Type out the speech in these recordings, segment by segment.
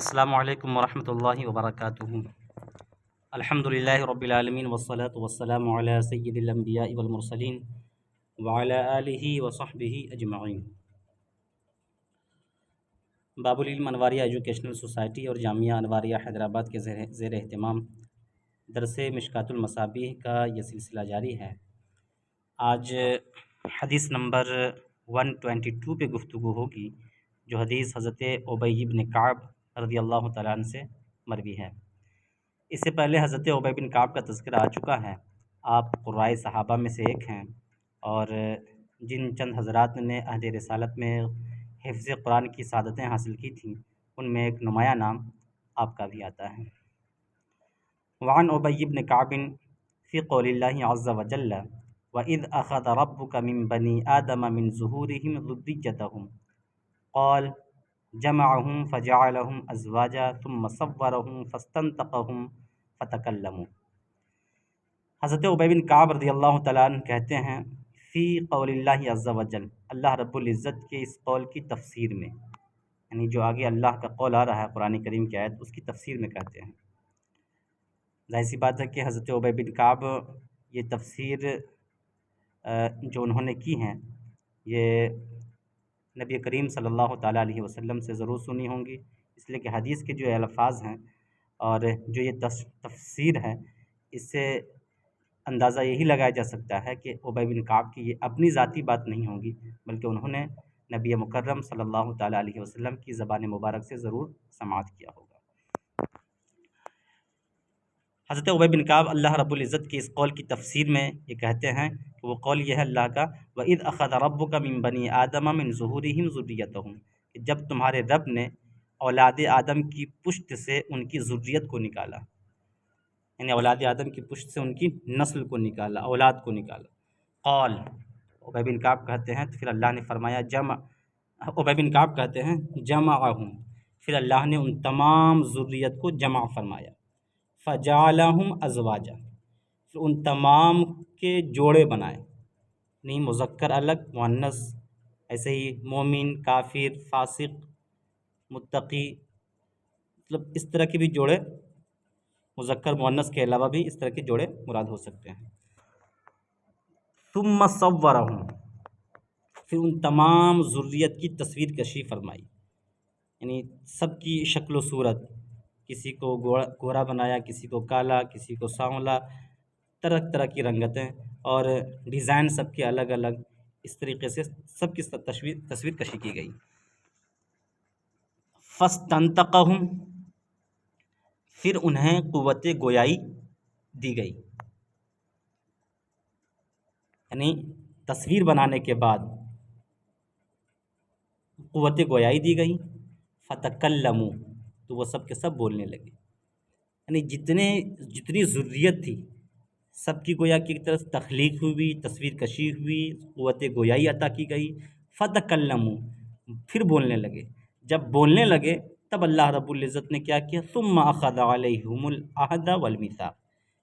السلام علیکم ورحمۃ اللہ وبرکاتہ۔ الحمد للہ رب العالمین والصلاة والسلام علی سید الانبیاء والمرسلین وعلی آلہ وصحبہ اجمعین۔ باب العلم انواریہ ایجوکیشنل سوسائٹی اور جامعہ انواریہ حیدرآباد کے زیر اہتمام درس مشکوٰۃ المصابیح کا یہ سلسلہ جاری ہے۔ آج حدیث نمبر 122 پہ گفتگو ہوگی، جو حدیث حضرت ابی بن کعب رضی اللہ تعالیٰ عنہ سے مروی ہے۔ اس سے پہلے حضرت ابی بن کعب کا تذکرہ آ چکا ہے۔ آپ قرائے صحابہ میں سے ایک ہیں، اور جن چند حضرات نے عہد رسالت میں حفظ قرآن کی سعادتیں حاصل کی تھیں، ان میں ایک نمایاں نام آپ کا بھی آتا ہے۔ وعن ابی بن کعب فی قول اللہ عز وجل وَإِذْ أَخَذَ رَبُّكَ مِن بَنِي آدَمَ مِن ظُهُورِهِمْ ذُرِّيَّتَهُمْ قال جمعهم فجعلهم ازواجا ثم صورهم فاستنطقهم فتكلموا۔ حضرت ابی بن کعب رضی اللہ تعالیٰ عنہ کہتے ہیں، فی قول اللہ عز وجل، اللہ رب العزت کے اس قول کی تفسیر میں، یعنی جو آگے اللہ کا قول آ رہا ہے قرآن کریم کی آیت، اس کی تفسیر میں کہتے ہیں۔ ظاہر سی بات ہے کہ حضرت ابی بن کعب یہ تفسیر جو انہوں نے کی ہیں، یہ نبی کریم صلی اللہ تعالیٰ علیہ وسلم سے ضرور سنی ہوں گی، اس لیے کہ حدیث کے جو الفاظ ہیں اور جو یہ تفسیر ہے، اس سے اندازہ یہی لگایا جا سکتا ہے کہ ابی بن کعب کی یہ اپنی ذاتی بات نہیں ہوگی، بلکہ انہوں نے نبی مکرم صلی اللہ تعالیٰ علیہ وسلم کی زبان مبارک سے ضرور سماعت کیا ہوگا۔ حضرت ابی بن کعب اللہ رب العزت کی اس قول کی تفسیر میں یہ کہتے ہیں کہ وہ قول یہ ہے اللہ کا، وَإِذْ أَخَذَ رَبُّكَ مِن بَنِي آدَمَ مِن ظُهُورِهِمْ ذُرِّيَّتَهُمْ، کہ جب تمہارے رب نے اولاد آدم کی پشت سے ان کی ذریت کو نکالا، یعنی اولاد آدم کی پشت سے ان کی نسل کو نکالا، اولاد کو نکالا۔ قال، ابی بن کعب کہتے ہیں تو پھر اللہ نے فرمایا ابی بن کعب کہتے ہیں جمعہم، پھر اللہ نے ان تمام ذریت کو جمع فرمایا، فجعلہم ازواجا، پھر ان تمام کے جوڑے بنائے، نہیں مذکر الگ مؤنث، ایسے ہی مومن، کافر، فاسق، متقی، مطلب اس طرح کے بھی جوڑے، مذکر مؤنث کے علاوہ بھی اس طرح کے جوڑے مراد ہو سکتے ہیں۔ ثم صورہم، پھر ان تمام ذریت کی تصویر کشی فرمائی، یعنی سب کی شکل و صورت، کسی کو گورا بنایا، کسی کو کالا، کسی کو سانولا، طرح طرح کی رنگتیں اور ڈیزائن سب کے الگ الگ، اس طریقے سے سب کی تصویر کشی کی گئی۔ فاستنطقہم، پھر انہیں قوت گویائی دی گئی، یعنی تصویر بنانے کے بعد قوت گویائی دی گئی۔ فتکلموا، تو وہ سب کے سب بولنے لگے، یعنی جتنی ذریت تھی سب کی گویا کی طرف تخلیق ہوئی، تصویر کشی ہوئی، قوت گویائی عطا کی گئی۔ فتکلموا، پھر بولنے لگے۔ جب بولنے لگے تب اللہ رب العزت نے کیا کیا، ثم اخذ علیہم العہد والمیثاق،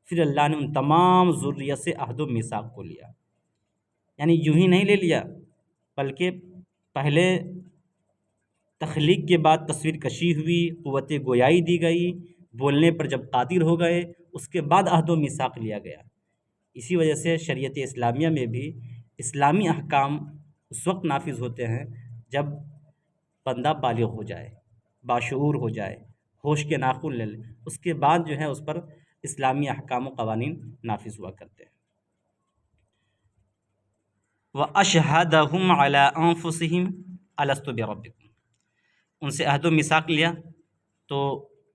پھر اللہ نے ان تمام ذریت سے عہد و میثاق کو لیا، یعنی یوں ہی نہیں لے لیا، بلکہ پہلے تخلیق کے بعد تصویر کشی ہوئی، قوت گویائی دی گئی، بولنے پر جب قادر ہو گئے اس کے بعد عہد و میثاق لیا گیا۔ اسی وجہ سے شریعت اسلامیہ میں بھی اسلامی احکام اس وقت نافذ ہوتے ہیں جب بندہ بالغ ہو جائے، باشعور ہو جائے، ہوش کے ناخن لے لے، اس کے بعد جو ہے اس پر اسلامی احکام و قوانین نافذ ہوا کرتے ہیں۔ وَأَشْهَدَهُمْ عَلَىٰ أَنفُسِهِمْ أَلَسْتُ بِرَبِّكُمْ، ان سے عہد و میثاق لیا تو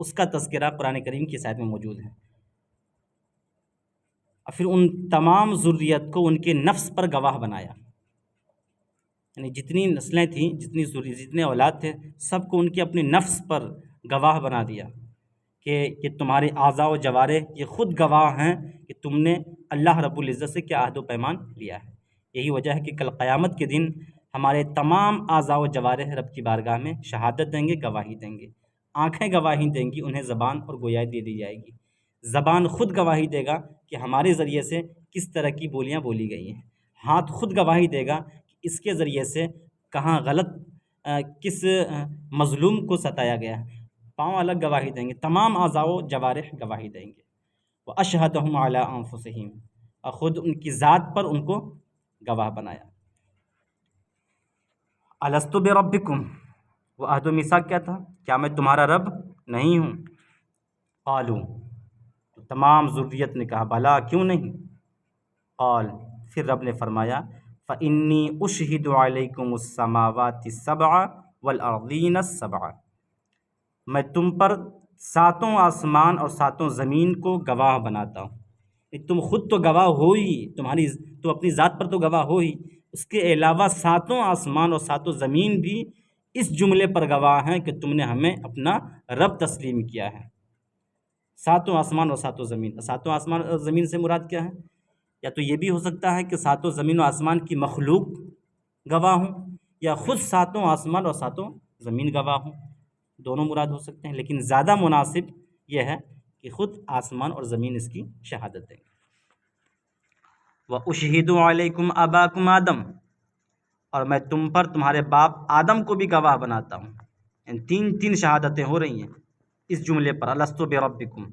اس کا تذکرہ قرآن کریم کی آیت میں موجود ہے، اور پھر ان تمام ذریت کو ان کے نفس پر گواہ بنایا، یعنی جتنی نسلیں تھیں، جتنے اولاد تھے، سب کو ان کے اپنے نفس پر گواہ بنا دیا کہ یہ تمہارے اعضاء و جوارح یہ خود گواہ ہیں کہ تم نے اللہ رب العزت سے کیا عہد و پیمان لیا ہے۔ یہی وجہ ہے کہ کل قیامت کے دن ہمارے تمام اعضاء و جوارح رب کی بارگاہ میں شہادت دیں گے، گواہی دیں گے۔ آنکھیں گواہی دیں گی، انہیں زبان اور گویائی دے دی جائے گی۔ زبان خود گواہی دے گا کہ ہمارے ذریعے سے کس طرح کی بولیاں بولی گئی ہیں۔ ہاتھ خود گواہی دے گا کہ اس کے ذریعے سے کہاں غلط، کس مظلوم کو ستایا گیا ہے۔ پاؤں الگ گواہی دیں گے، تمام اعضاء و جوارح گواہی دیں گے۔ وَأَشْهَدَهُمْ عَلَىٰ أَنفُسِهِمْ، اور خود ان کی ذات پر ان کو گواہ بنایا۔ الست بربکم، وہ عہد و میثاق کیا تھا؟ کیا میں تمہارا رب نہیں ہوں؟ قالوا، تو تمام ذریت نے کہا بلا، کیوں نہیں؟ قال، پھر رب نے فرمایا فإنی أشہد علیکم السماوات السبع والأرضین السبع، میں تم پر ساتوں آسمان اور ساتوں زمین کو گواہ بناتا ہوں۔ تم خود تو گواہ ہو ہی، تم اپنی ذات پر تو گواہ ہو ہی، اس کے علاوہ ساتوں آسمان اور ساتوں زمین بھی اس جملے پر گواہ ہیں کہ تم نے ہمیں اپنا رب تسلیم کیا ہے۔ ساتوں آسمان اور ساتوں زمین، ساتوں آسمان اور زمین سے مراد کیا ہے؟ یا تو یہ بھی ہو سکتا ہے کہ ساتوں زمین و آسمان کی مخلوق گواہ ہوں، یا خود ساتوں آسمان اور ساتوں زمین گواہ ہوں، دونوں مراد ہو سکتے ہیں، لیکن زیادہ مناسب یہ ہے کہ خود آسمان اور زمین اس کی شہادت دیں گے۔ وَأُشْهِدُ عَلَيْكُمْ أَبَاكُمْ آدم، اور میں تم پر تمہارے باپ آدم کو بھی گواہ بناتا ہوں۔ یعنی تین شہادتیں ہو رہی ہیں اس جملے پر، الست بربکم۔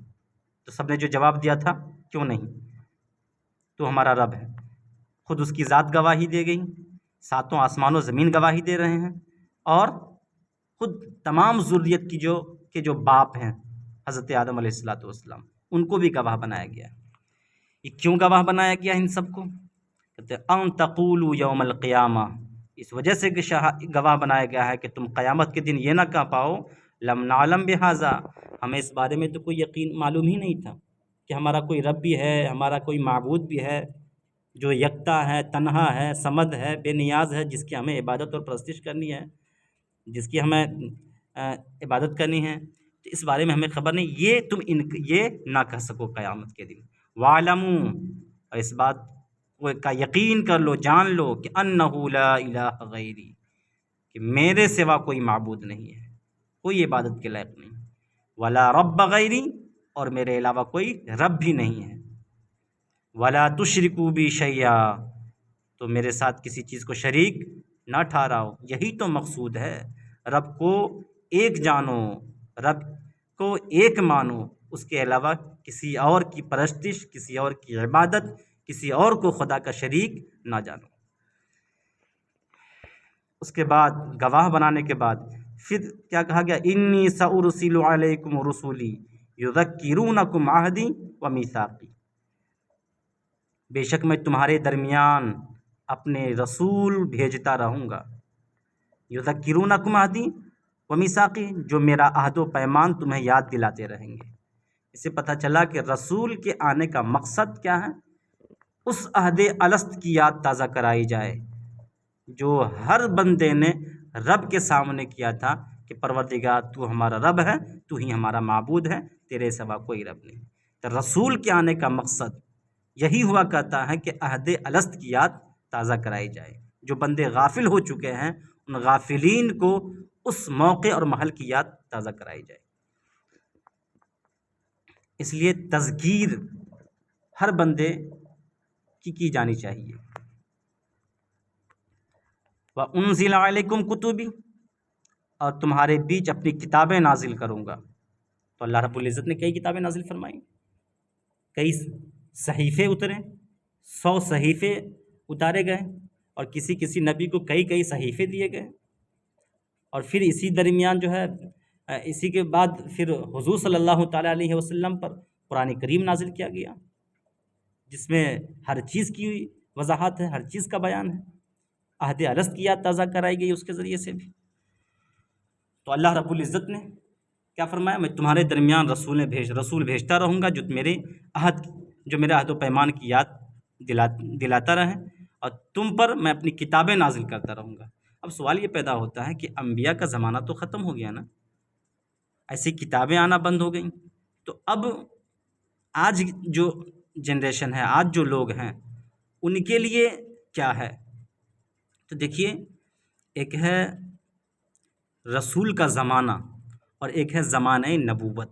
تو سب نے جو جواب دیا تھا کیوں نہیں، تو ہمارا رب ہے، خود اس کی ذات گواہی دے گئی، ساتوں آسمان و زمین گواہی دے رہے ہیں، اور خود تمام ذریت کے جو باپ ہیں حضرت آدم علیہ السلام، ان کو بھی گواہ بنایا گیا ہے۔ یہ کیوں گواہ بنایا گیا ان سب کو؟ کہتے ہیں ان تقولوا یوم القیامہ، اس وجہ سے کہ گواہ بنایا گیا ہے کہ تم قیامت کے دن یہ نہ کہہ پاؤ لم نعلم بہذا، ہمیں اس بارے میں تو کوئی یقین معلوم ہی نہیں تھا کہ ہمارا کوئی رب بھی ہے، ہمارا کوئی معبود بھی ہے جو یکتا ہے، تنہا ہے، صمد ہے، بے نیاز ہے، جس کی ہمیں عبادت اور پرستش کرنی ہے، جس کی ہمیں عبادت کرنی ہے، تو اس بارے میں ہمیں خبر نہیں، یہ تم یہ نہ کہہ سکو قیامت کے دن۔ وَاعْلَمُوا، اور اس بات کا یقین کر لو، جان لو کہ انَّهُ لَا إِلَٰهَ غَيْرِي، کہ میرے سوا کوئی معبود نہیں ہے، کوئی عبادت کے لائق نہیں، وَلَا رَبَّ غَيْرِي، اور میرے علاوہ کوئی رب بھی نہیں ہے، وَلَا تُشْرِكُوا بِي شَيْئًا، تو میرے ساتھ کسی چیز کو شریک نہ ٹھہراؤ۔ یہی تو مقصود ہے، رب کو ایک جانو، رب کو ایک مانو، اس کے علاوہ کسی اور کی پرستش، کسی اور کی عبادت، کسی اور کو خدا کا شریک نہ جانو۔ اس کے بعد گواہ بنانے کے بعد پھر کیا کہا گیا؟ انی سأرسل علیکم رسولی یذکرونکم عہدی ومیثاقی، بے شک میں تمہارے درمیان اپنے رسول بھیجتا رہوں گا، یذکرونکم عہدی ومیثاقی، جو میرا عہد و پیمان تمہیں یاد دلاتے رہیں گے۔ اس سے پتہ چلا کہ رسول کے آنے کا مقصد کیا ہے؟ اس عہد الست کی یاد تازہ کرائی جائے جو ہر بندے نے رب کے سامنے کیا تھا کہ پروردگار تو ہمارا رب ہے، تو ہی ہمارا معبود ہے، تیرے سوا کوئی رب نہیں۔ تو رسول کے آنے کا مقصد یہی ہوا کرتا ہے کہ عہد الست کی یاد تازہ کرائی جائے، جو بندے غافل ہو چکے ہیں ان غافلین کو اس موقع اور محل کی یاد تازہ کرائی جائے۔ اس لیے تذکیر ہر بندے کی جانی چاہیے۔ وَأُنزِلَ عَلَيْكُمْ كُتُبِي، اور تمہارے بیچ اپنی کتابیں نازل کروں گا۔ تو اللہ رب العزت نے کئی کتابیں نازل فرمائیں، کئی صحیفے اترے، 100 صحیفے اتارے گئے، اور کسی نبی کو کئی صحیفے دیے گئے، اور پھر اسی درمیان جو ہے اسی کے بعد پھر حضور صلی اللہ تعالیٰ علیہ وسلم پر قرآن کریم نازل کیا گیا، جس میں ہر چیز کی وضاحت ہے، ہر چیز کا بیان ہے، عہد الست کی یاد تازہ کرائی گئی اس کے ذریعے سے بھی۔ تو اللہ رب العزت نے کیا فرمایا؟ میں تمہارے درمیان رسول بھیجتا رہوں گا جو میرے عہد و پیمان کی یاد دلاتا رہے، اور تم پر میں اپنی کتابیں نازل کرتا رہوں گا۔ اب سوال یہ پیدا ہوتا ہے کہ انبیاء کا زمانہ تو ختم ہو گیا نا، ایسی کتابیں آنا بند ہو گئیں، تو اب آج جو جنریشن ہے، آج جو لوگ ہیں، ان کے لیے کیا ہے؟ تو دیکھیے، ایک ہے رسول کا زمانہ اور ایک ہے زمانہ نبوت،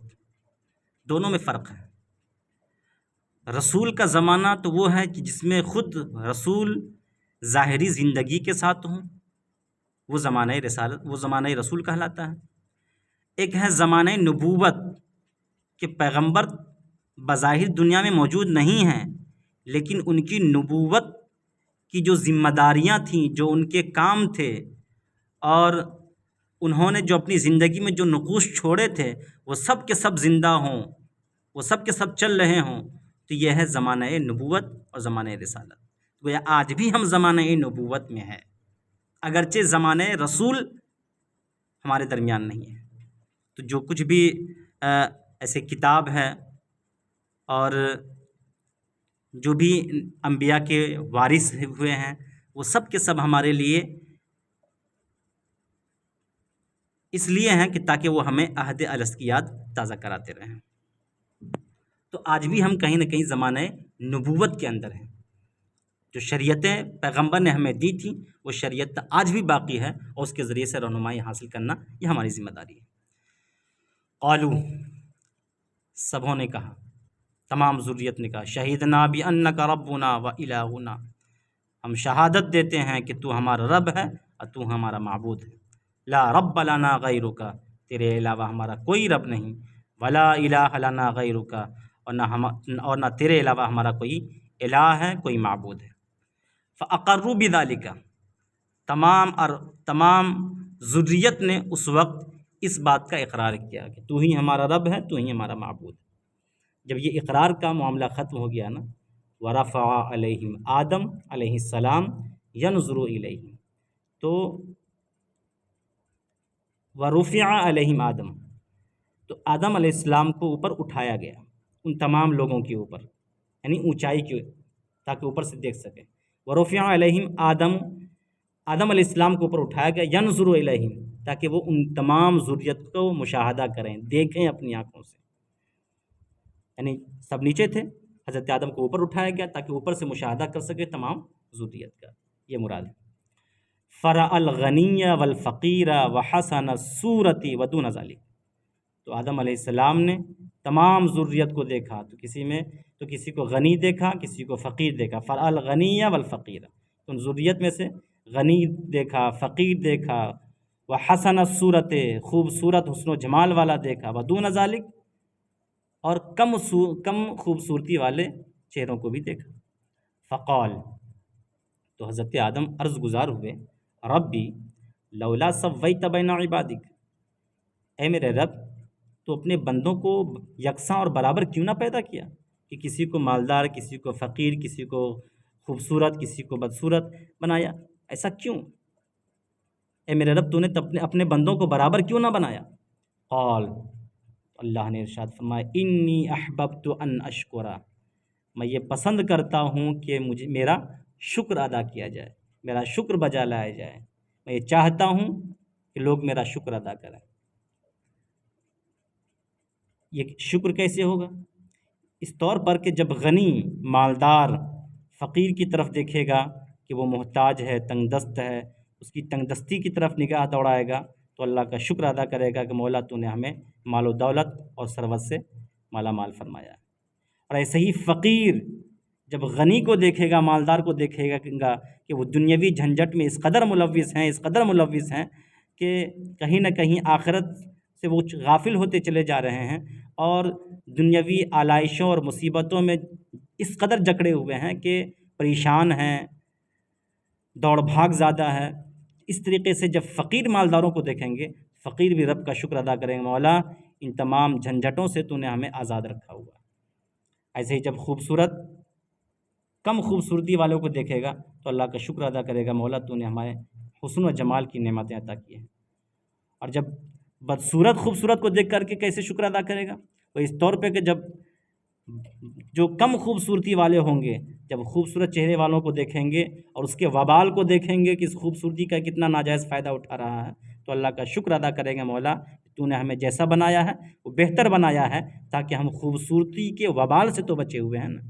دونوں میں فرق ہے۔ رسول کا زمانہ تو وہ ہے کہ جس میں خود رسول ظاہری زندگی کے ساتھ ہوں، وہ زمانہ رسالت، وہ زمانہ رسول کہلاتا ہے۔ ایک ہے زمانہ نبوت کہ پیغمبر بظاہر دنیا میں موجود نہیں ہیں، لیکن ان کی نبوت کی جو ذمہ داریاں تھیں، جو ان کے کام تھے، اور انہوں نے جو اپنی زندگی میں جو نقوش چھوڑے تھے وہ سب کے سب زندہ ہوں، وہ سب کے سب چل رہے ہوں، تو یہ ہے زمانہ نبوت اور زمانہ رسالت۔ گویا آج بھی ہم زمانہ نبوت میں ہے، اگرچہ زمانہ رسول ہمارے درمیان نہیں ہے۔ تو جو کچھ بھی ایسے کتاب ہے اور جو بھی انبیاء کے وارث ہوئے ہیں، وہ سب کے سب ہمارے لیے اس لیے ہیں کہ تاکہ وہ ہمیں عہد الست کی یاد تازہ کراتے رہیں۔ تو آج بھی ہم کہیں نہ کہیں زمانہ نبوت کے اندر ہیں۔ جو شریعتیں پیغمبر نے ہمیں دی تھیں وہ شریعت آج بھی باقی ہے، اور اس کے ذریعے سے رہنمائی حاصل کرنا یہ ہماری ذمہ داری ہے۔ قالو، سبوں نے کہا، تمام ذریت نے کہا، شہیدنا بانک ربنا و الہنا، ہم شہادت دیتے ہیں کہ تو ہمارا رب ہے اور تو ہمارا معبود ہے۔ لا رب لنا غیرک، تیرے علاوہ ہمارا کوئی رب نہیں، ولا الہ لنا غیرک، اور نہ تیرے علاوہ ہمارا کوئی الہ ہے، کوئی معبود ہے۔ فاقروا بذلک، تمام ذریت نے اس وقت اس بات کا اقرار کیا کہ تو ہی ہمارا رب ہے، تو ہی ہمارا معبود ہے۔ جب یہ اقرار کا معاملہ ختم ہو گیا نا، ورفع علیہم آدم علیہ السلام ینظر الیہم، تو ورفع علیہم آدم، تو آدم علیہ السلام کو اوپر اٹھایا گیا، ان تمام لوگوں کے اوپر، یعنی اونچائی کی، تاکہ اوپر سے دیکھ سکے۔ ورفع علیہم آدم علیہ السلام کو اوپر اٹھایا گیا، ینظر الیہم، تاکہ وہ ان تمام ذریت کو مشاہدہ کریں، دیکھیں اپنی آنکھوں سے۔ یعنی سب نیچے تھے، حضرت آدم کو اوپر اٹھایا گیا تاکہ اوپر سے مشاہدہ کر سکے تمام ذریت کا، یہ مراد ہے۔ فرأى الغنی والفقیر وحسن الصورۃ ودون ذلک، تو آدم علیہ السلام نے تمام ذریت کو دیکھا، تو کسی کو غنی دیکھا، کسی کو فقیر دیکھا۔ فرأى الغنی والفقیر، تو ان ذریت میں سے غنی دیکھا، فقیر دیکھا، وحسن الصورۃ، خوبصورت حسن و جمال والا دیکھا، ودون ذلک، اور کم خوبصورتی والے چہروں کو بھی دیکھا۔ فقال، تو حضرت آدم عرض گزار ہوئے، ربی لولا سویت بین عبادک، اے میرے رب تو اپنے بندوں کو یکساں اور برابر کیوں نہ پیدا کیا، کہ کسی کو مالدار، کسی کو فقیر، کسی کو خوبصورت، کسی کو بدصورت بنایا، ایسا کیوں؟ اے میرے رب تو نے اپنے بندوں کو برابر کیوں نہ بنایا؟ قال، اللہ نے ارشاد فرمایا، انی احببت ان اشکرا، میں یہ پسند کرتا ہوں کہ میرا شکر ادا کیا جائے، میرا شکر بجا لایا جائے، میں یہ چاہتا ہوں کہ لوگ میرا شکر ادا کریں۔ یہ شکر کیسے ہوگا؟ اس طور پر کہ جب غنی، مالدار فقیر کی طرف دیکھے گا کہ وہ محتاج ہے، تنگ دست ہے، اس کی تنگ دستی کی طرف نگاہ دوڑائے گا تو اللہ کا شکر ادا کرے گا کہ مولا تو نے ہمیں مال و دولت اور ثروت سے مالا مال فرمایا۔ اور ایسے ہی فقیر جب غنی کو دیکھے گا، مالدار کو دیکھے گا کہ وہ دنیاوی جھنجھٹ میں اس قدر ملوث ہیں کہ کہیں نہ کہیں آخرت سے وہ غافل ہوتے چلے جا رہے ہیں، اور دنیاوی آلائشوں اور مصیبتوں میں اس قدر جکڑے ہوئے ہیں کہ پریشان ہیں، دوڑ بھاگ زیادہ ہے۔ اس طریقے سے جب فقیر مالداروں کو دیکھیں گے، فقیر بھی رب کا شکر ادا کریں گے، مولا ان تمام جھنجھٹوں سے تو نے ہمیں آزاد رکھا ہوا۔ ایسے ہی جب کم خوبصورتی والوں کو دیکھے گا تو اللہ کا شکر ادا کرے گا، مولا تو نے ہمارے حسن و جمال کی نعمتیں عطا کی ہیں۔ اور جب بدصورت خوبصورت کو دیکھ کر کے کیسے شکر ادا کرے گا؟ وہ اس طور پہ کہ جب جو کم خوبصورتی والے ہوں گے، جب خوبصورت چہرے والوں کو دیکھیں گے اور اس کے وبال کو دیکھیں گے کہ اس خوبصورتی کا کتنا ناجائز فائدہ اٹھا رہا ہے، تو اللہ کا شکر ادا کریں گے، مولا تو نے ہمیں جیسا بنایا ہے وہ بہتر بنایا ہے، تاکہ ہم خوبصورتی کے وبال سے تو بچے ہوئے ہیں نا۔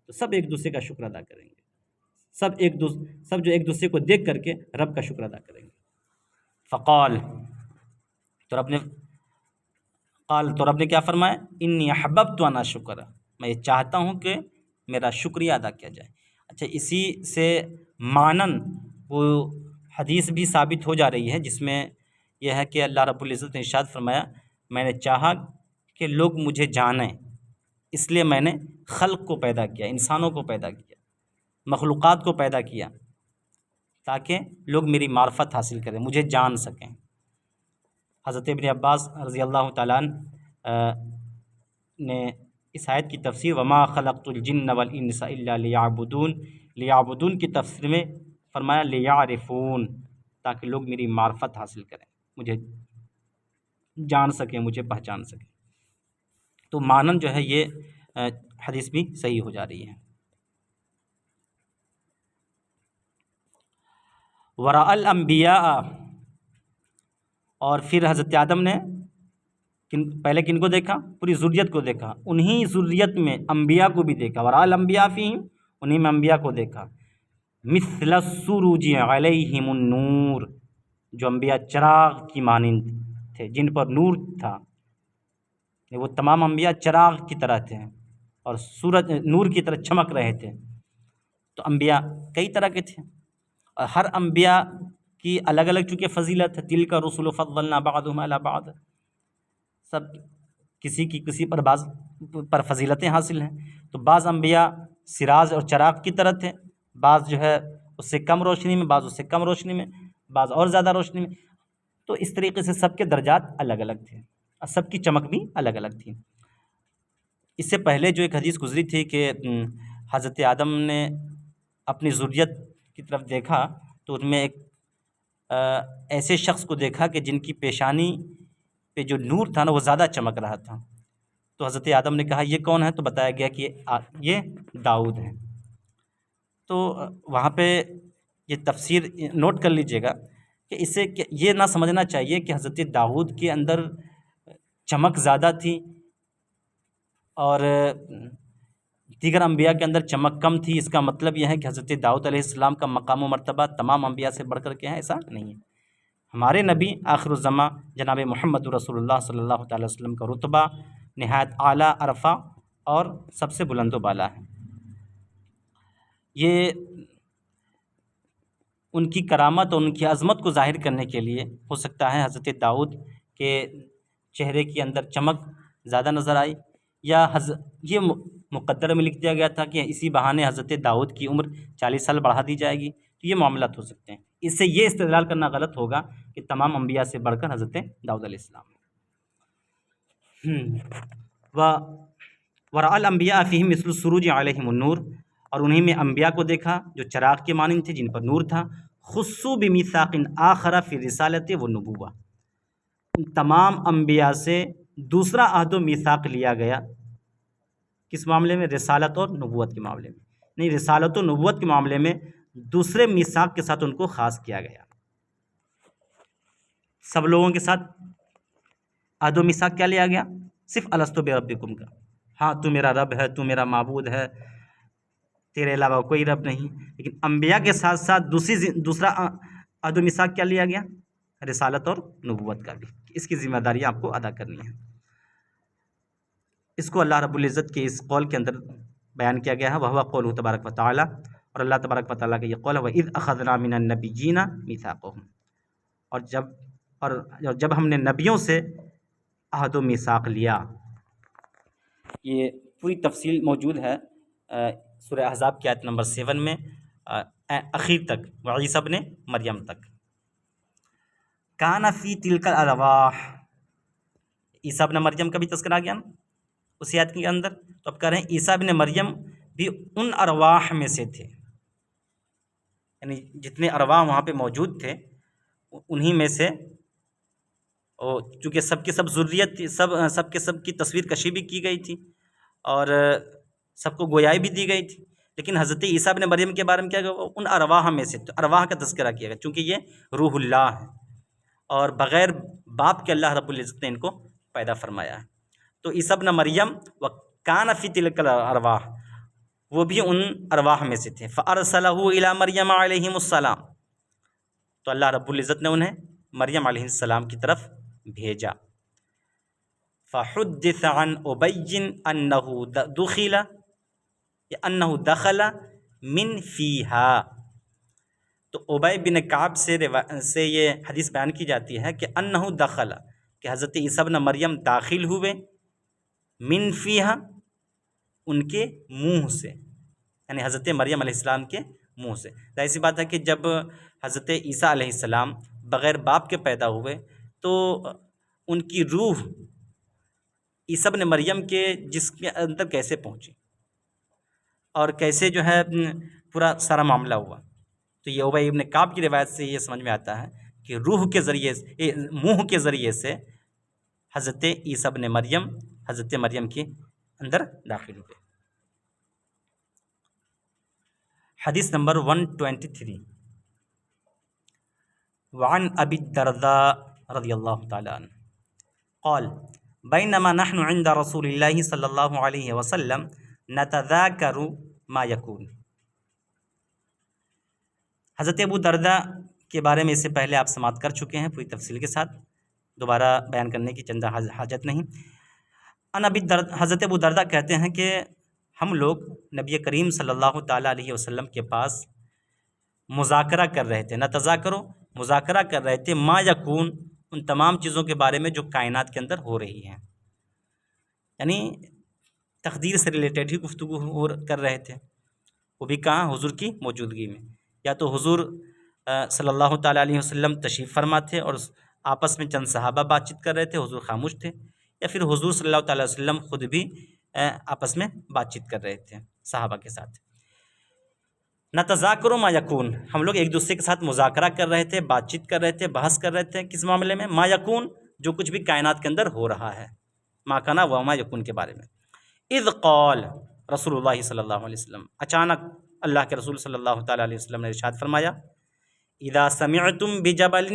تو سب ایک دوسرے کا شکر ادا کریں گے، سب جو ایک دوسرے کو دیکھ کر کے رب کا شکر ادا کریں گے۔ فقال، تو رب نے کیا فرمایا؟ انی احببت ان اشکر، میں یہ چاہتا ہوں کہ میرا شکریہ ادا کیا جائے۔ اچھا، اسی سے مانن وہ حدیث بھی ثابت ہو جا رہی ہے، جس میں یہ ہے کہ اللہ رب العزت نے ارشاد فرمایا میں نے چاہا کہ لوگ مجھے جانیں، اس لیے میں نے خلق کو پیدا کیا، انسانوں کو پیدا کیا، مخلوقات کو پیدا کیا، تاکہ لوگ میری معرفت حاصل کریں، مجھے جان سکیں۔ حضرت ابن عباس رضی اللہ تعالیٰ عنہ نے اس آیت کی تفسیر وما خلقت الجن والانس الا لیعبدون کی تفسیر میں فرمایا لیعرفون، تاکہ لوگ میری معرفت حاصل کریں، مجھے جان سکیں، مجھے پہچان سکیں۔ تو مانن جو ہے یہ حدیث بھی صحیح ہو جا رہی ہے۔ وراء الانبیاء، اور پھر حضرت آدم نے پہلے کن کو دیکھا؟ پوری ذریت کو دیکھا، انہی ذریت میں انبیاء کو بھی دیکھا، وراء الانبیاء فیہم، انہی میں انبیاء کو دیکھا، مثل السروج علیہم النور، جو انبیاء چراغ کی مانند تھے، جن پر نور تھا، وہ تمام انبیاء چراغ کی طرح تھے اور سورج نور کی طرح چمک رہے تھے۔ تو انبیاء کئی طرح کے تھے، اور ہر انبیاء کی الگ الگ چونکہ فضیلت ہے، تلک الرسل فضلنا بعضهم علی بعض، سب کسی کی کسی پر بعض پر فضیلتیں حاصل ہیں۔ تو بعض انبیاء سراج اور چراغ کی طرح تھے، بعض جو ہے اس سے کم روشنی میں، بعض اس سے کم روشنی میں، بعض اور زیادہ روشنی میں۔ تو اس طریقے سے سب کے درجات الگ الگ تھے اور سب کی چمک بھی الگ الگ تھی۔ اس سے پہلے جو ایک حدیث گزری تھی کہ حضرت آدم نے اپنی ذریت کی طرف دیکھا تو ان میں ایک ایسے شخص کو دیکھا کہ جن کی پیشانی پہ جو نور تھا نا وہ زیادہ چمک رہا تھا۔ تو حضرت آدم نے کہا یہ کون ہے؟ تو بتایا گیا کہ یہ داؤد ہے۔ تو وہاں پہ یہ تفسیر نوٹ کر لیجئے گا کہ اسے یہ نہ سمجھنا چاہیے کہ حضرت داؤد کے اندر چمک زیادہ تھی اور دیگر انبیاء کے اندر چمک کم تھی، اس کا مطلب یہ ہے کہ حضرت داؤد علیہ السلام کا مقام و مرتبہ تمام انبیاء سے بڑھ کر کے ہے، ایسا نہیں ہے۔ ہمارے نبی آخر الزماں جناب محمد رسول اللہ صلی اللہ تعالی وسلم کا رتبہ نہایت اعلیٰ، عرفہ اور سب سے بلند و بالا ہے۔ یہ ان کی کرامت اور ان کی عظمت کو ظاہر کرنے کے لیے ہو سکتا ہے حضرت داؤد کے چہرے کے اندر چمک زیادہ نظر آئی، یا یہ مقدر میں لکھ دیا گیا تھا کہ اسی بہانے حضرت داؤد کی عمر 40 سال بڑھا دی جائے گی۔ تو یہ معاملات ہو سکتے ہیں، اس سے یہ استدلال کرنا غلط ہوگا کہ تمام انبیاء سے بڑھ کر حضرت داؤد علیہ السلام۔ وراء الانبیاء فیہم مثل السروج علیہم النور، اور انہی میں انبیاء کو دیکھا جو چراغ کے مانند تھے، جن پر نور تھا۔ خصوا بمیثاق آخر فی الرسالۃ والنبوۃ، ان تمام انبیاء سے دوسرا عہد و میثاق لیا گیا، کس معاملے میں؟ رسالت اور نبوت کے معاملے میں، نہیں، رسالت و نبوت کے معاملے میں دوسرے میثاق کے ساتھ ان کو خاص کیا گیا۔ سب لوگوں کے ساتھ عہد و میثاق کیا لیا گیا؟ صرف الستو بربکم کا، ہاں تو میرا رب ہے، تو میرا معبود ہے، تیرے علاوہ کوئی رب نہیں۔ لیکن انبیاء کے ساتھ ساتھ دوسرا عہد و میثاق کیا لیا گیا؟ رسالت اور نبوت کا بھی، اس کی ذمہ داری آپ کو ادا کرنی ہے۔ اس کو اللہ رب العزت کے اس قول کے اندر بیان کیا گیا ہے، وَهُوَ قَوْلُهُ تبارک و تعالی، اور اللہ تبارک و تعالیٰ کا یہ قول ہے وَإِذْ أَخَذْنَا مِنَ النَّبِيِّينَ مِيثَاقَهُمْ، اور جب ہم نے نبیوں سے عہد و میثاق لیا۔ یہ پوری تفصیل موجود ہے سورہ احزاب کی آیت نمبر 7 میں اخیر تک، وعیسی ابن مریم تک۔ کان فی تلک الارواح، عیسیٰ ابن مریم کا بھی تذکرہ آ گیا نا اسی آیت کے اندر، تو اب کہہ رہے ہیں عیسیٰ ابن مریم بھی ان ارواح میں سے تھے، یعنی جتنے ارواح وہاں پہ موجود تھے انہی میں سے، چونکہ سب کے سب ذریت تھی، سب کے سب کی تصویر کشی بھی کی گئی تھی اور سب کو گویائی بھی دی گئی تھی، لیکن حضرت عیسیٰ ابن مریم کے بارے میں کیا گیا؟ ان ارواح میں سے، تو ارواح کا تذکرہ کیا گیا چونکہ یہ روح اللہ ہے اور بغیر باپ کے اللہ رب العزت نے ان کو پیدا فرمایا ہے۔ تو عیسیٰ ابن مریم وکان فی تلک الارواح، وہ بھی ان ارواح میں سے تھے۔ فارسلہ الی مریم علیہ السلام، تو اللہ رب العزت نے انہیں مریم علیہ السلام کی طرف بھیجا۔ فحدث عن ابی انہ دخل من فیہا، تو ابی بن کعب سے یہ حدیث بیان کی جاتی ہے کہ انہ دخل، کہ حضرت عیسیٰ ابن مریم داخل ہوئے من فیہا، ان کے منہ سے، یعنی حضرت مریم علیہ السلام کے منہ سے۔ ظاہر سی بات ہے کہ جب حضرت عیسیٰ علیہ السلام بغیر باپ کے پیدا ہوئے تو ان کی روح عیسیٰ ابن مریم کے جسم کے اندر کیسے پہنچی اور کیسے جو ہے پورا سارا معاملہ ہوا؟ تو یہ ابی ابن کعب کی روایت سے یہ سمجھ میں آتا ہے کہ روح کے ذریعے سے، منہ کے ذریعے سے حضرت عیسیٰ ابن مریم حضرت مریم کے اندر داخل ہوئے۔ حدیث نمبر 123، وعن ابی الدرداء رضی اللہ تعالی عنہ قال بینما نحن عند رسول اللہ صلی اللہ علیہ وسلم نتذاکر ما یکون۔ حضرت ابو درداء کے بارے میں اس سے پہلے آپ سماعت کر چکے ہیں پوری تفصیل کے ساتھ، دوبارہ بیان کرنے کی چندہ حاجت نہیں۔ حضرت ابو درداء کہتے ہیں کہ ہم لوگ نبی کریم صلی اللہ تعالیٰ علیہ وسلم کے پاس مذاکرہ کر رہے تھے، مذاکرہ کر رہے تھے ما یکون، ان تمام چیزوں کے بارے میں جو کائنات کے اندر ہو رہی ہیں، یعنی تقدیر سے ریلیٹڈ ہی گفتگو کر رہے تھے، وہ بھی کہاں؟ حضور کی موجودگی میں۔ یا تو حضور صلی اللہ تعالیٰ علیہ وسلم تشریف فرما تھے اور آپس میں چند صحابہ بات چیت کر رہے تھے، حضور خاموش تھے، یا پھر حضور صلی اللہ تعالیٰ علیہ وسلم خود بھی آپس میں بات چیت کر رہے تھے صحابہ کے ساتھ۔ نتذاکر ما یکون، ہم لوگ ایک دوسرے کے ساتھ مذاکرہ کر رہے تھے، بات چیت کر رہے تھے، بحث کر رہے تھے، کس معاملے میں؟ ما یکون، جو کچھ بھی کائنات کے اندر ہو رہا ہے، ما کانا و ما یکون کے بارے میں۔ اذ قال رسول اللہ صلی اللہ علیہ وسلم، اچانک اللہ کے رسول صلی اللہ تعالیٰ علیہ وسلم نے ارشاد فرمایا، اذا سمعتم بجبل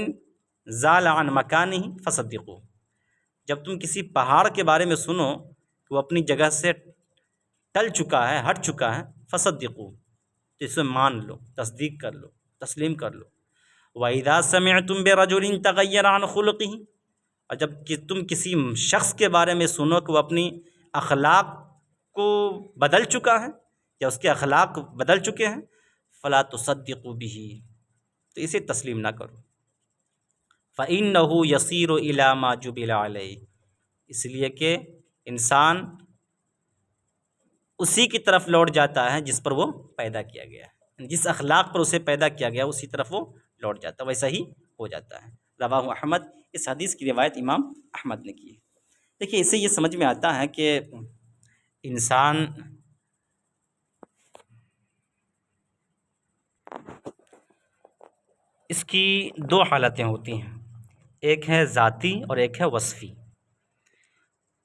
زال عن مکانہ فصدقوا، جب تم کسی پہاڑ کے بارے میں سنو کہ وہ اپنی جگہ سے ٹل چکا ہے، ہٹ چکا ہے، فصدقوا، تو اسے مان لو، تصدیق کر لو، تسلیم کر لو۔ وَإِذَا سَمِعْتُمْ بِرَجُلٍ تَغَيَّرَ عَنْ خُلُقِهِ، اور جب کہ تم کسی شخص کے بارے میں سنو کہ وہ اپنی اخلاق کو بدل چکا ہے یا اس کے اخلاق بدل چکے ہیں، فَلَا تُصَدِّقُوا بِهِ، تو اسے تسلیم نہ کرو۔ فَإِنَّهُ يَصِيرُ إِلَى مَا جُبِلَ عَلَيْهِ، اس لیے کہ انسان اسی کی طرف لوٹ جاتا ہے جس پر وہ پیدا کیا گیا ہے، جس اخلاق پر اسے پیدا کیا گیا اسی طرف وہ لوٹ جاتا ہے، ویسا ہی ہو جاتا ہے۔ رواہ احمد، اس حدیث کی روایت امام احمد نے کی ہے۔ دیکھیے اس سے یہ سمجھ میں آتا ہے کہ انسان اس کی دو حالتیں ہوتی ہیں، ایک ہے ذاتی اور ایک ہے وصفی۔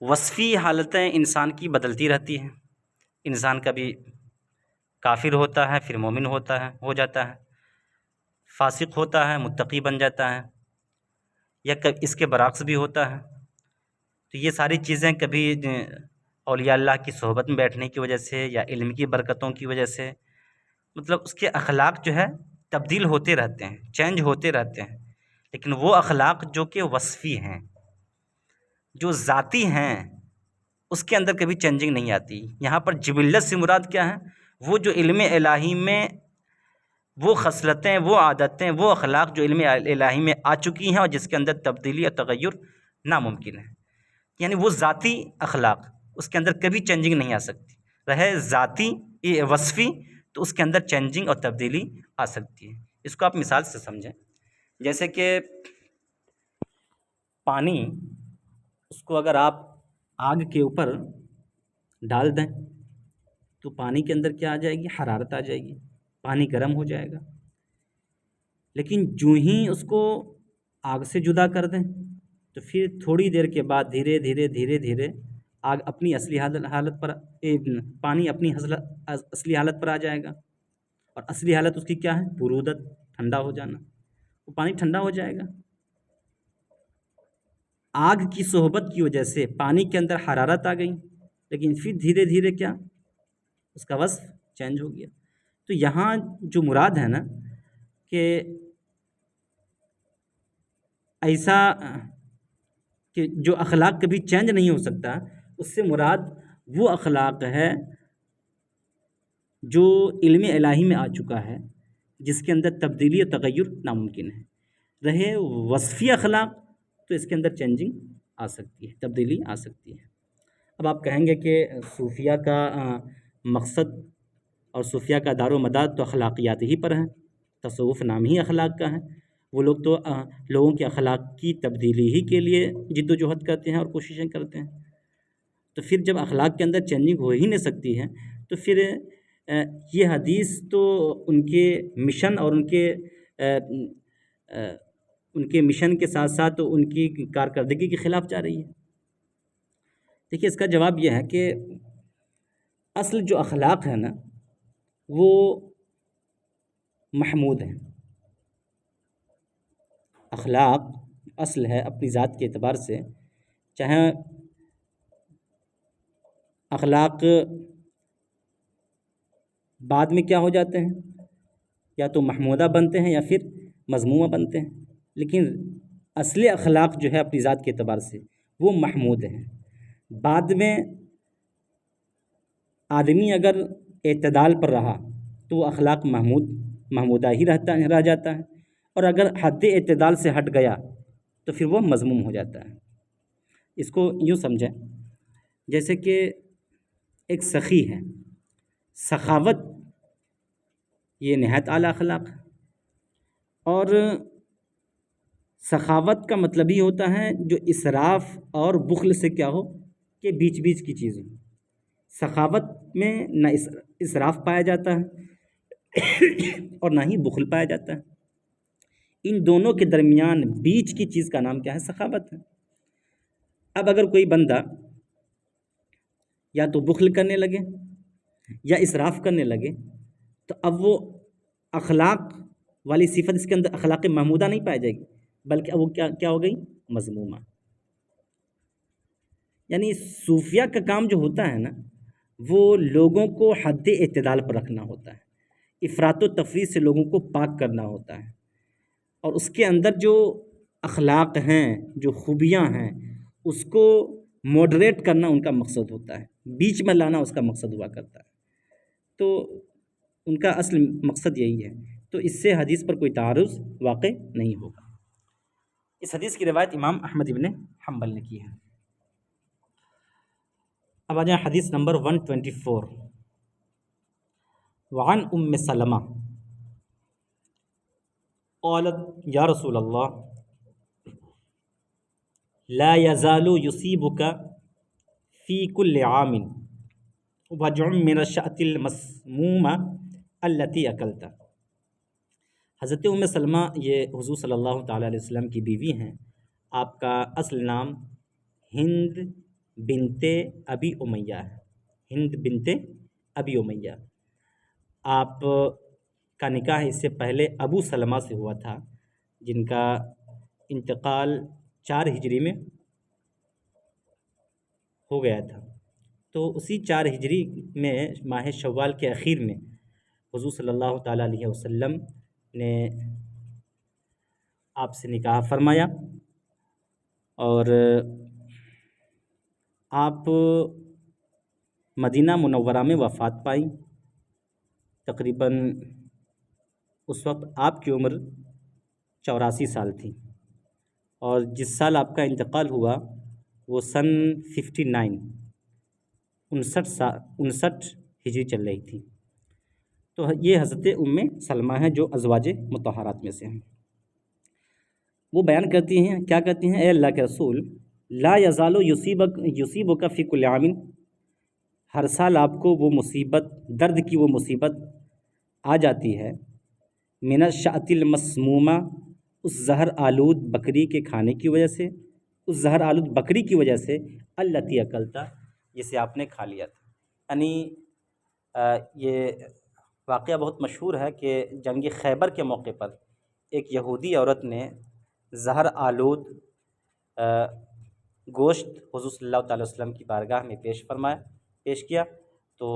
وصفی حالتیں انسان کی بدلتی رہتی ہیں، انسان کبھی کافر ہوتا ہے پھر مومن ہو جاتا ہے، فاسق ہوتا ہے متقی بن جاتا ہے، یا اس کے برعکس بھی ہوتا ہے۔ تو یہ ساری چیزیں کبھی اولیاء اللہ کی صحبت میں بیٹھنے کی وجہ سے یا علم کی برکتوں کی وجہ سے، مطلب اس کے اخلاق جو ہے تبدیل ہوتے رہتے ہیں، چینج ہوتے رہتے ہیں، لیکن وہ اخلاق جو کہ وصفی ہیں، جو ذاتی ہیں، اس کے اندر کبھی چینجنگ نہیں آتی۔ یہاں پر جبلت سے مراد کیا ہے؟ وہ جو علم الہی میں وہ خصلتیں، وہ عادتیں، وہ اخلاق جو علم الہی میں آ چکی ہیں اور جس کے اندر تبدیلی اور تغیر ناممکن ہے، یعنی وہ ذاتی اخلاق، اس کے اندر کبھی چینجنگ نہیں آ سکتی۔ رہے ذاتی وصفی تو اس کے اندر چینجنگ اور تبدیلی آ سکتی ہے۔ اس کو آپ مثال سے سمجھیں، جیسے کہ پانی، اس کو اگر آپ آگ کے اوپر ڈال دیں تو پانی کے اندر کیا آ جائے گی؟ حرارت آ جائے گی، پانی گرم ہو جائے گا۔ لیکن جو ہی اس کو آگ سے جدا کر دیں تو پھر تھوڑی دیر کے بعد دھیرے دھیرے آگ اپنی اصلی حالت پر، پانی اپنی اصلی حالت پر آ جائے گا، اور اصلی حالت اس کی کیا ہے؟ برودت، ٹھنڈا ہو جانا، وہ پانی ٹھنڈا ہو جائے گا۔ آگ کی صحبت کی وجہ سے پانی کے اندر حرارت آ گئی، لیکن پھر دھیرے دھیرے کیا؟ اس کا وصف چینج ہو گیا۔ تو یہاں جو مراد ہے نا کہ ایسا کہ جو اخلاق کبھی چینج نہیں ہو سکتا، اس سے مراد وہ اخلاق ہے جو علم الہی میں آ چکا ہے، جس کے اندر تبدیلی و تغیر ناممکن ہے۔ رہے وصفی اخلاق تو اس کے اندر چینجنگ آ سکتی ہے، تبدیلی آ سکتی ہے۔ اب آپ کہیں گے کہ صوفیہ کا مقصد اور صوفیہ کا دار و مدار تو اخلاقیات ہی پر ہے، تصوف نام ہی اخلاق کا ہے، وہ لوگ تو لوگوں کے اخلاق کی تبدیلی ہی کے لیے جد و جہد کرتے ہیں اور کوششیں کرتے ہیں۔ تو پھر جب اخلاق کے اندر چینجنگ ہو ہی نہیں سکتی ہے تو پھر یہ حدیث تو ان کے مشن اور ان کے مشن کے ساتھ ساتھ ان کی کارکردگی کے خلاف جا رہی ہے۔ دیکھیے اس کا جواب یہ ہے کہ اصل جو اخلاق ہے نا وہ محمود ہیں۔ اخلاق اصل ہے اپنی ذات کے اعتبار سے، چاہے اخلاق بعد میں کیا ہو جاتے ہیں، یا تو محمودہ بنتے ہیں یا پھر مذمومہ بنتے ہیں، لیکن اصل اخلاق جو ہے اپنی ذات کے اعتبار سے وہ محمود ہیں۔ بعد میں آدمی اگر اعتدال پر رہا تو وہ اخلاق محمودہ ہی رہ جاتا ہے، اور اگر حد اعتدال سے ہٹ گیا تو پھر وہ مذموم ہو جاتا ہے۔ اس کو یوں سمجھیں جیسے کہ ایک سخی ہے، سخاوت یہ نہایت اعلیٰ اخلاق ہے، اور سخاوت کا مطلب ہی ہوتا ہے جو اسراف اور بخل سے کیا ہو کہ بیچ بیچ کی چیزیں۔ سخاوت میں نہ اسراف پایا جاتا ہے اور نہ ہی بخل پایا جاتا ہے، ان دونوں کے درمیان بیچ کی چیز کا نام کیا ہے؟ سخاوت ہے۔ اب اگر کوئی بندہ یا تو بخل کرنے لگے یا اسراف کرنے لگے تو اب وہ اخلاق والی صفت اس کے اندر اخلاق محمودہ نہیں پائی جائے گی، بلکہ اب وہ کیا ہو گئی؟ مذمومہ۔ یعنی صوفیہ کا کام جو ہوتا ہے نا وہ لوگوں کو حد اعتدال پر رکھنا ہوتا ہے، افراط و تفریط سے لوگوں کو پاک کرنا ہوتا ہے، اور اس کے اندر جو اخلاق ہیں، جو خوبیاں ہیں، اس کو ماڈریٹ کرنا ان کا مقصد ہوتا ہے، بیچ میں لانا اس کا مقصد ہوا کرتا ہے۔ تو ان کا اصل مقصد یہی ہے، تو اس سے حدیث پر کوئی تعارض واقع نہیں ہوگا۔ اس حدیث کی روایت امام احمد ابن حنبل نے کی ہے۔ اب آ جائیں حدیث نمبر 124۔ وعن ام سلمہ قالت یا رسول اللہ لا يزال يصيبك في كل عام وجع من الشأة المسمومة التي أكلت۔ حضرت ام سلمہ یہ حضور صلی اللہ تعالیٰ علیہ وسلم کی بیوی ہیں، آپ کا اصل نام ہند بنت ابی امیہ ہے، ہند بنت ابی امیہ۔ آپ کا نکاح اس سے پہلے ابو سلمہ سے ہوا تھا، جن کا انتقال 4 ہجری میں ہو گیا تھا۔ تو اسی 4 ہجری میں ماہ شوال کے اخیر میں حضور صلی اللہ تعالیٰ علیہ وسلم نے آپ سے نکاح فرمایا، اور آپ مدینہ منورہ میں وفات پائی۔ تقریباً اس وقت آپ کی عمر 84 سال تھی، اور جس سال آپ کا انتقال ہوا وہ سن 59 ہجری چل رہی تھی۔ تو یہ حضرت ام سلمہ ہیں جو ازواج مطہرات میں سے ہیں۔ وہ بیان کرتی ہیں، کیا کرتی ہیں؟ اے اللہ کے رسول، لا یزال یصیبک فی کل عام، ہر سال آپ کو وہ مصیبت، درد کی وہ مصیبت آ جاتی ہے، من الشأۃ المسمومہ، اس زہر آلود بکری کے کھانے کی وجہ سے، اس زہر آلود بکری کی وجہ سے، التی اکلتا، جسے آپ نے کھا لیا تھا۔ یعنی یہ واقعہ بہت مشہور ہے کہ جنگ خیبر کے موقع پر ایک یہودی عورت نے زہر آلود گوشت حضور صلی اللہ تعالیٰ وسلم کی بارگاہ میں پیش کیا، تو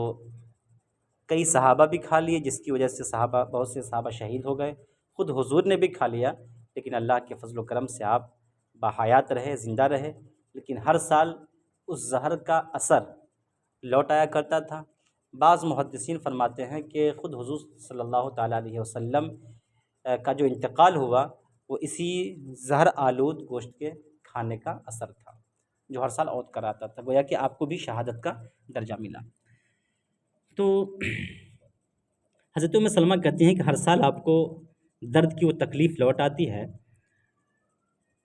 کئی صحابہ بھی کھا لیے، جس کی وجہ سے بہت سے صحابہ شہید ہو گئے، خود حضور نے بھی کھا لیا، لیکن اللہ کے فضل و کرم سے آپ بحیات رہے، زندہ رہے، لیکن ہر سال اس زہر کا اثر لوٹ آیا کرتا تھا۔ بعض محدثین فرماتے ہیں کہ خود حضور صلی اللہ تعالیٰ علیہ وسلم کا جو انتقال ہوا وہ اسی زہر آلود گوشت کے کھانے کا اثر تھا جو ہر سال عود کراتا تھا، گویا کہ آپ کو بھی شہادت کا درجہ ملا۔ تو حضرت ام سلمہ کہتی ہیں کہ ہر سال آپ کو درد کی وہ تکلیف لوٹ آتی ہے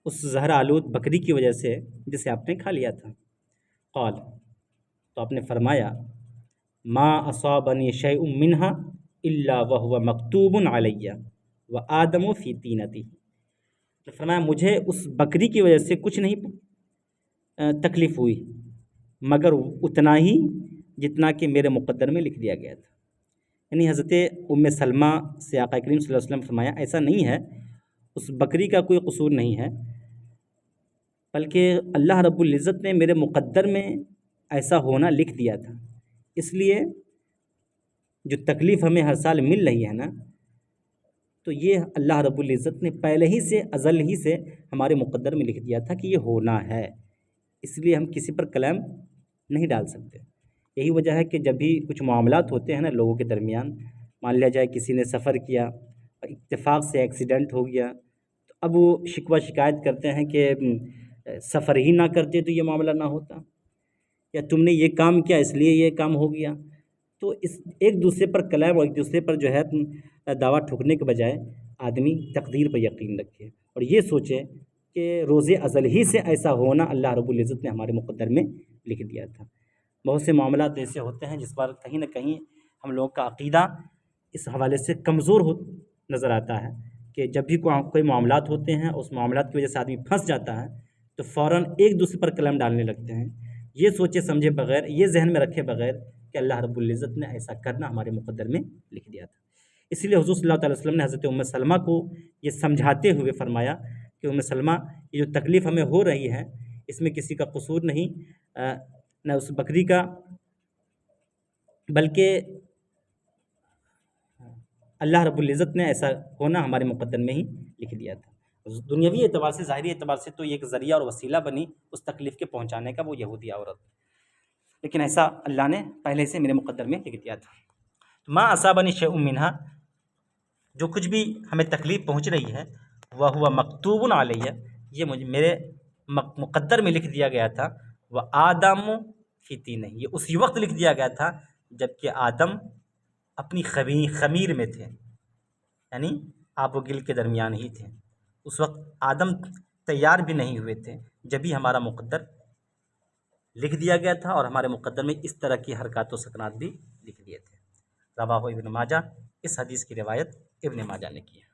اس زہر آلود بکری کی وجہ سے جسے آپ نے کھا لیا تھا۔ قال، تو آپ نے فرمایا، ما اصابنی شیء منہا الا وہو مکتوب علی وآدم فی طینتی، تو فرمایا مجھے اس بکری کی وجہ سے کچھ نہیں تکلیف ہوئی مگر اتنا ہی جتنا کہ میرے مقدر میں لکھ دیا گیا تھا۔ یعنی حضرت ام سلمہ سے آقا کریم صلی اللہ علیہ وسلم فرمایا ایسا نہیں ہے، اس بکری کا کوئی قصور نہیں ہے، بلکہ اللہ رب العزت نے میرے مقدر میں ایسا ہونا لکھ دیا تھا، اس لیے جو تکلیف ہمیں ہر سال مل رہی ہے نا، تو یہ اللہ رب العزت نے پہلے ہی سے ازل ہی سے ہمارے مقدر میں لکھ دیا تھا کہ یہ ہونا ہے، اس لیے ہم کسی پر کلام نہیں ڈال سکتے۔ یہی وجہ ہے کہ جب بھی کچھ معاملات ہوتے ہیں نا لوگوں کے درمیان، مان لیا جائے کسی نے سفر کیا اور اتفاق سے ایکسیڈنٹ ہو گیا، تو اب وہ شکوہ شکایت کرتے ہیں کہ سفر ہی نہ کرتے تو یہ معاملہ نہ ہوتا، یا تم نے یہ کام کیا اس لیے یہ کام ہو گیا۔ تو اس ایک دوسرے پر کلام اور ایک دوسرے پر جو ہے دعویٰ ٹھوکنے کے بجائے آدمی تقدیر پر یقین رکھے اور یہ سوچے کہ روز ازل ہی سے ایسا ہونا اللہ رب العزت نے ہمارے مقدر میں لکھ دیا تھا۔ بہت سے معاملات ایسے ہوتے ہیں جس پر کہیں نہ کہیں ہم لوگوں کا عقیدہ اس حوالے سے کمزور نظر آتا ہے کہ جب بھی کوئی معاملات ہوتے ہیں اس معاملات کی وجہ سے آدمی پھنس جاتا ہے تو فوراً ایک دوسرے پر کلام ڈالنے لگتے ہیں، یہ سوچے سمجھے بغیر، یہ ذہن میں رکھے بغیر کہ اللہ رب العزت نے ایسا کرنا ہمارے مقدر میں لکھ دیا تھا۔ اس لیے حضور صلی اللہ علیہ وسلم نے حضرت ام سلمہ کو یہ سمجھاتے ہوئے فرمایا کہ ام سلمہ یہ جو تکلیف ہمیں ہو رہی ہے اس میں کسی کا قصور نہیں، نہ اس بکری کا، بلکہ اللہ رب العزت نے ایسا ہونا ہمارے مقدر میں ہی لکھ دیا تھا۔ دنیاوی اعتبار سے، ظاہری اعتبار سے تو یہ ایک ذریعہ اور وسیلہ بنی اس تکلیف کے پہنچانے کا، وہ یہودی عورت، لیکن ایسا اللہ نے پہلے سے میرے مقدر میں لکھ دیا تھا۔ ما اصابنی شیء منہا، جو کچھ بھی ہمیں تکلیف پہنچ رہی ہے، وہو مکتوب علیہ، یہ مجھے میرے مقدر میں لکھ دیا گیا تھا، وآدم فی طینہ، یہ اسی وقت لکھ دیا گیا تھا جب کہ آدم اپنی خمیر میں تھے، یعنی آب و گل کے درمیان ہی تھے، اس وقت آدم تیار بھی نہیں ہوئے تھے، جب ہی ہمارا مقدر لکھ دیا گیا تھا اور ہمارے مقدر میں اس طرح کی حرکات و سکنات بھی لکھ دیے تھے۔ رواہ ابن ماجہ، اس حدیث کی روایت ابن ماجہ نے کی ہے۔